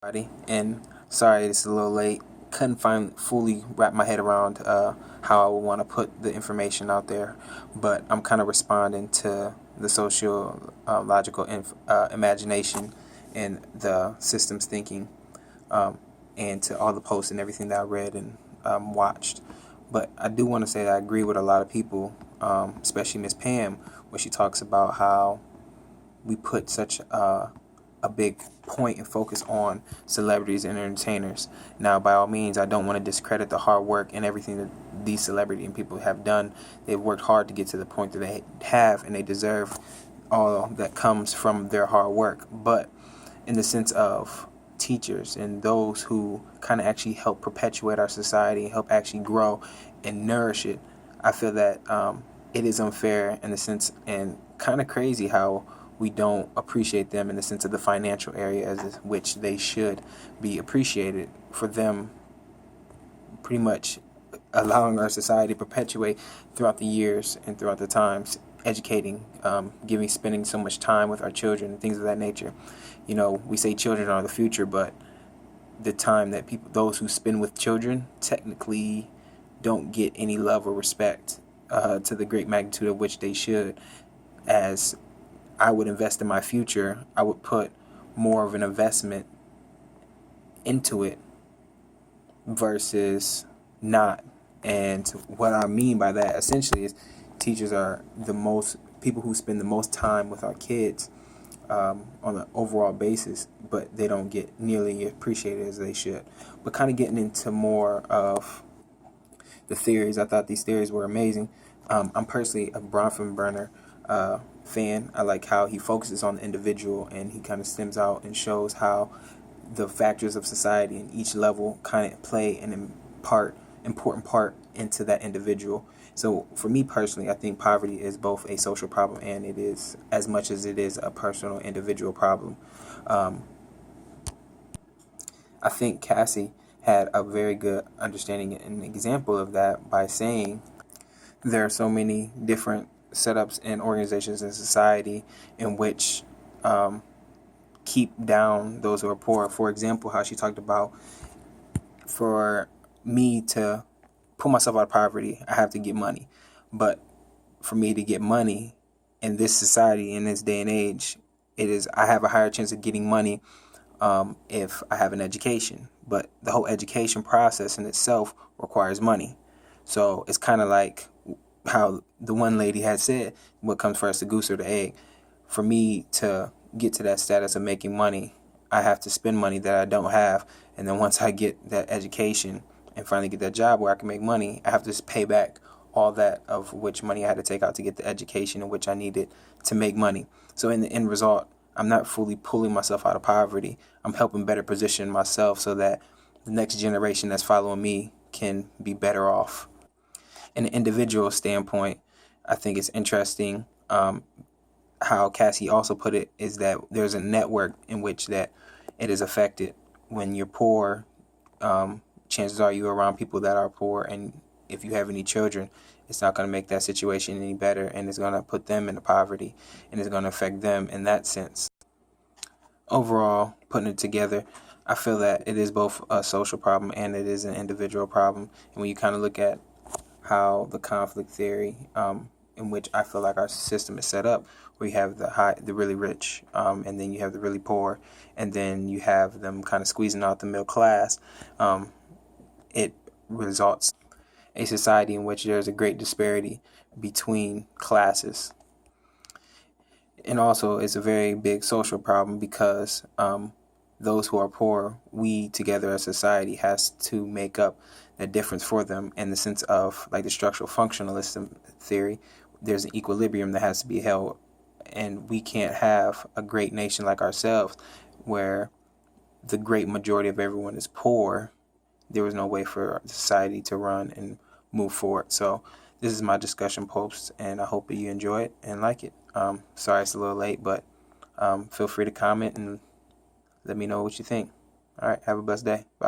Everybody, and sorry it's a little late. Couldn't fully wrap my head around how I would want to put the information out there, but I'm kind of responding to the sociological imagination and the systems thinking, and to all the posts and everything that I read and watched. But I do want to say that I agree with a lot of people, especially Miss Pam, when she talks about how we put such a big point and focus on celebrities and entertainers. Now, by all means, I don't want to discredit the hard work and everything that these celebrity and people have done. They've worked hard to get to the point that they have, and they deserve all that comes from their hard work. But in the sense of teachers and those who kind of actually help perpetuate our society, help actually grow and nourish it, I feel that it is unfair in the sense and kind of crazy how we don't appreciate them in the sense of the financial area as which they should be appreciated for them pretty much allowing our society to perpetuate throughout the years and throughout the times, educating, spending so much time with our children and things of that nature. You know, we say children are the future, but the time that those who spend with children technically don't get any love or respect to the great magnitude of which they should. As I would invest in my future, I would put more of an investment into it versus not. And what I mean by that essentially is teachers are the most people who spend the most time with our kids on an overall basis, but they don't get nearly appreciated as they should. But kind of getting into more of the theories, I thought these theories were amazing. I'm personally a Bronfenbrenner fan. I like how he focuses on the individual and he kind of stems out and shows how the factors of society in each level kind of play an important part into that individual. So for me personally, I think poverty is both a social problem and it is as much as it is a personal individual problem. I think Cassie had a very good understanding and example of that by saying there are so many different setups and organizations in society in which keep down those who are poor. For example, how she talked about for me to pull myself out of poverty, I have to get money. But for me to get money in this society, in this day and age, I have a higher chance of getting money if I have an education. But the whole education process in itself requires money. So it's kind of like how the one lady had said, what comes first, the goose or the egg? For me to get to that status of making money, I have to spend money that I don't have. And then once I get that education and finally get that job where I can make money, I have to just pay back all that of which money I had to take out to get the education in which I needed to make money. So in the end result, I'm not fully pulling myself out of poverty. I'm helping better position myself so that the next generation that's following me can be better off. In an individual standpoint, I think it's interesting how Cassie also put it is that there's a network in which that it is affected. When you're poor, chances are you're around people that are poor, and if you have any children, it's not going to make that situation any better, and it's going to put them into poverty, and it's going to affect them in that sense. Overall, putting it together, I feel that it is both a social problem and it is an individual problem. And when you kind of look at how the conflict theory, in which I feel like our system is set up, where you have the really rich, and then you have the really poor, and then you have them kind of squeezing out the middle class. It results a society in which there's a great disparity between classes. And also, it's a very big social problem because those who are poor, we together as society has to make up that difference for them in the sense of like the structural functionalism theory. There's an equilibrium that has to be held, and we can't have a great nation like ourselves where the great majority of everyone is poor. There was no way for society to run and move forward. So this is my discussion post, and I hope that you enjoy it and like it. Sorry it's a little late, but feel free to comment and let me know what you think. All right, have a blessed day. Bye.